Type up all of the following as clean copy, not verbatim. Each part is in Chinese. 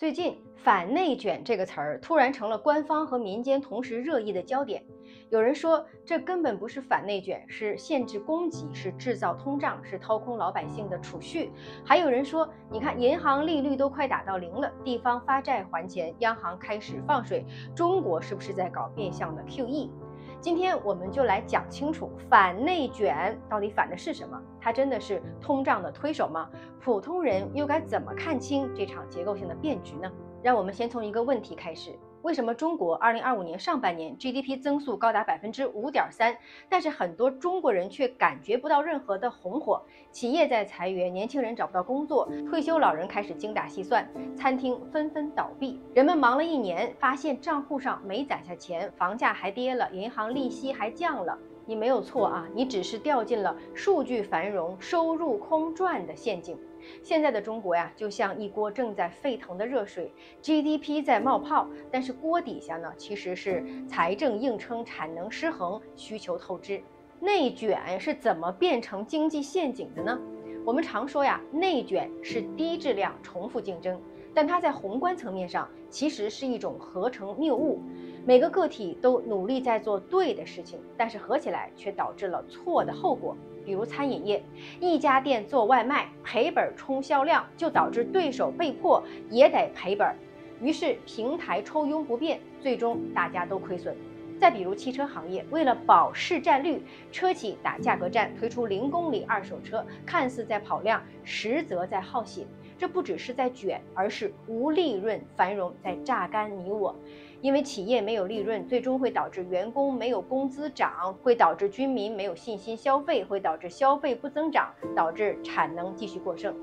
最近“反内卷”这个词儿突然成了官方和民间同时热议的焦点。有人说这根本不是反内卷，是限制供给，是制造通胀，是掏空老百姓的储蓄。还有人说，你看银行利率都快打到0了，地方发债还钱，央行开始放水，中国是不是在搞变相的 QE？今天我们就来讲清楚反内卷到底反的是什么，它真的是通胀的推手吗？普通人又该怎么看清这场结构性的变局呢？让我们先从一个问题开始，为什么中国2025年上半年 GDP 增速高达5.3%，但是很多中国人却感觉不到任何的红火？企业在裁员，年轻人找不到工作，退休老人开始精打细算，餐厅纷纷倒闭，人们忙了一年，发现账户上没攒下钱，房价还跌了，银行利息还降了。你没有错啊，你只是掉进了数据繁荣、收入空转的陷阱。现在的中国呀，就像一锅正在沸腾的热水 ，GDP 在冒泡，但是锅底下呢，其实是财政硬撑、产能失衡、需求透支。内卷是怎么变成经济陷阱的呢？我们常说呀，内卷是低质量重复竞争，但它在宏观层面上其实是一种合成谬误。每个个体都努力在做对的事情，但是合起来却导致了错的后果。比如餐饮业，一家店做外卖赔本冲销量，就导致对手被迫也得赔本，于是平台抽佣不变，最终大家都亏损。再比如汽车行业，为了保市占率，车企打价格战，推出0公里二手车，看似在跑量，实则在耗血。这不只是在卷，而是无利润繁荣在榨干你我。因为企业没有利润，最终会导致员工没有工资涨，会导致居民没有信心消费，会导致消费不增长，导致产能继续过剩。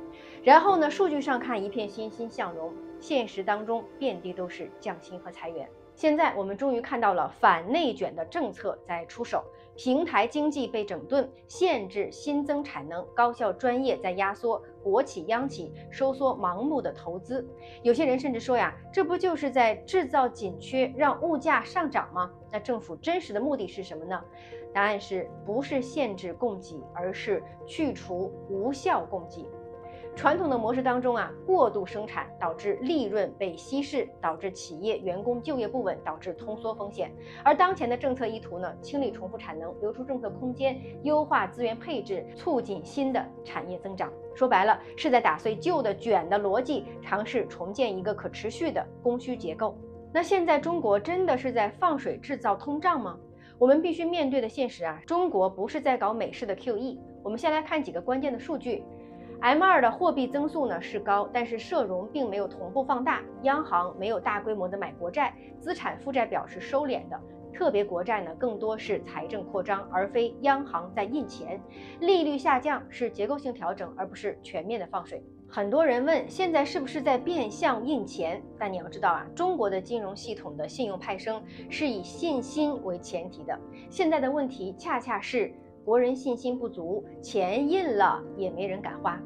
然后呢，数据上看一片欣欣向荣，现实当中遍地都是降薪和裁员。现在我们终于看到了反内卷的政策在出手，平台经济被整顿，限制新增产能，高校专业在压缩，国企央企收缩盲目的投资。有些人甚至说呀，这不就是在制造紧缺，让物价上涨吗？那政府真实的目的是什么呢？答案是不是限制供给，而是去除无效供给。传统的模式当中啊，过度生产导致利润被稀释，导致企业员工就业不稳，导致通缩风险。而当前的政策意图呢，清理重复产能，留出政策空间，优化资源配置，促进新的产业增长。说白了，是在打碎旧的卷的逻辑，尝试重建一个可持续的供需结构。那现在中国真的是在放水制造通胀吗？我们必须面对的现实啊，中国不是在搞美式的 QE。我们先来看几个关键的数据。M2 的货币增速呢是高，但是社融并没有同步放大，央行没有大规模的买国债，资产负债表是收敛的，特别国债呢更多是财政扩张，而非央行在印钱，利率下降是结构性调整，而不是全面的放水。很多人问，现在是不是在变相印钱？但你要知道啊，中国的金融系统的信用派生是以信心为前提的，现在的问题恰恰是国人信心不足，钱印了也没人敢花。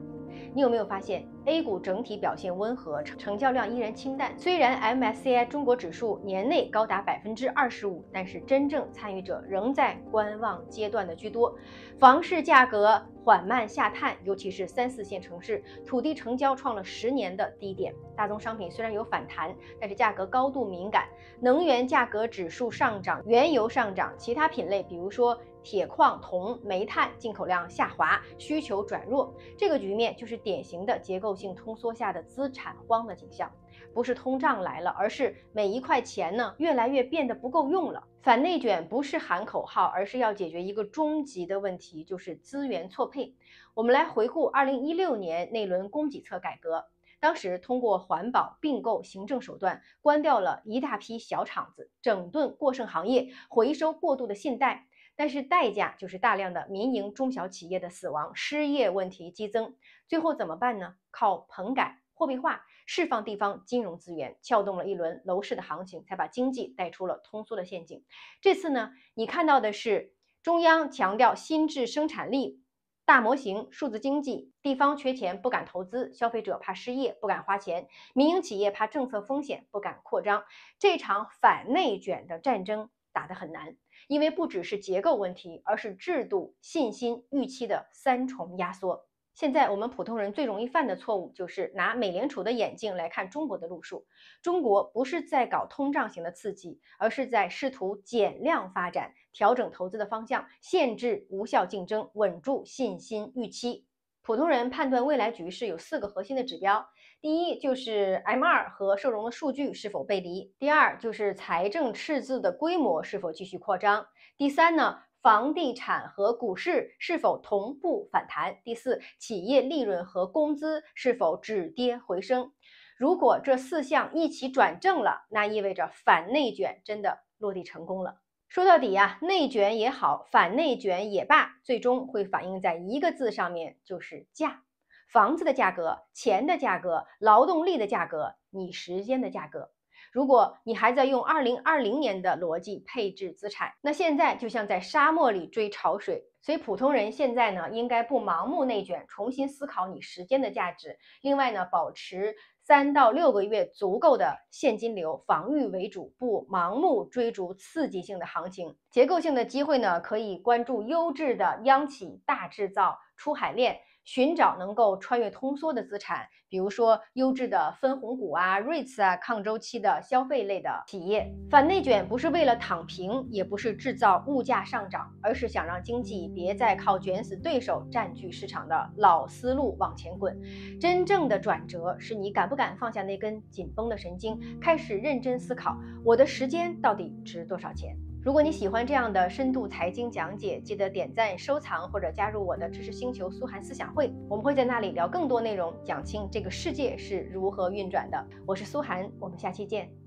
你有没有发现 A 股整体表现温和，成交量依然清淡？虽然 MSCI 中国指数年内高达25%，但是真正参与者仍在观望阶段的居多。房市价格缓慢下探，尤其是3、4线城市，土地成交创了10年的低点。大宗商品虽然有反弹，但是价格高度敏感。能源价格指数上涨，原油上涨，其他品类比如说铁矿、铜、煤炭进口量下滑，需求转弱。这个局面就是典型的结构性通缩下的资产荒的景象。不是通胀来了，而是每一块钱呢越来越变得不够用了。反内卷不是喊口号，而是要解决一个终极的问题，就是资源错配。我们来回顾2016年那轮供给侧改革，当时通过环保、并购行政手段，关掉了一大批小厂子，整顿过剩行业，回收过度的信贷。但是代价就是大量的民营中小企业的死亡，失业问题激增。最后怎么办呢？靠棚改、货币化，释放地方金融资源，撬动了一轮楼市的行情，才把经济带出了通缩的陷阱。这次呢，你看到的是中央强调新质生产力，大模型数字经济，地方缺钱不敢投资，消费者怕失业不敢花钱，民营企业怕政策风险不敢扩张。这场反内卷的战争打得很难，因为不只是结构问题，而是制度、信心、预期的3重压缩。现在我们普通人最容易犯的错误就是拿美联储的眼镜来看中国的路数。中国不是在搞通胀型的刺激，而是在试图减量发展，调整投资的方向，限制无效竞争，稳住信心预期。普通人判断未来局势有4个核心的指标，第一就是 M2 和社融的数据是否背离，第二就是财政赤字的规模是否继续扩张，第三呢，房地产和股市是否同步反弹，第四，企业利润和工资是否止跌回升。如果这4项一起转正了，那意味着反内卷真的落地成功了。说到底呀，内卷也好，反内卷也罢，最终会反映在一个字上面，就是价。房子的价格、钱的价格、劳动力的价格、你时间的价格。如果你还在用2020年的逻辑配置资产，那现在就像在沙漠里追潮水。所以普通人现在呢，应该不盲目内卷，重新思考你时间的价值。另外呢，保持3到6个月足够的现金流，防御为主，不盲目追逐刺激性的行情。结构性的机会呢，可以关注优质的央企、大制造、出海链，寻找能够穿越通缩的资产，比如说优质的分红股啊、REITs 啊、抗周期的消费类的企业。反内卷不是为了躺平，也不是制造物价上涨，而是想让经济别再靠卷死对手占据市场的老思路往前滚。真正的转折是你敢不敢放下那根紧绷的神经，开始认真思考我的时间到底值多少钱。如果你喜欢这样的深度财经讲解，记得点赞、收藏或者加入我的知识星球苏涵思想会，我们会在那里聊更多内容，讲清这个世界是如何运转的。我是苏涵，我们下期见。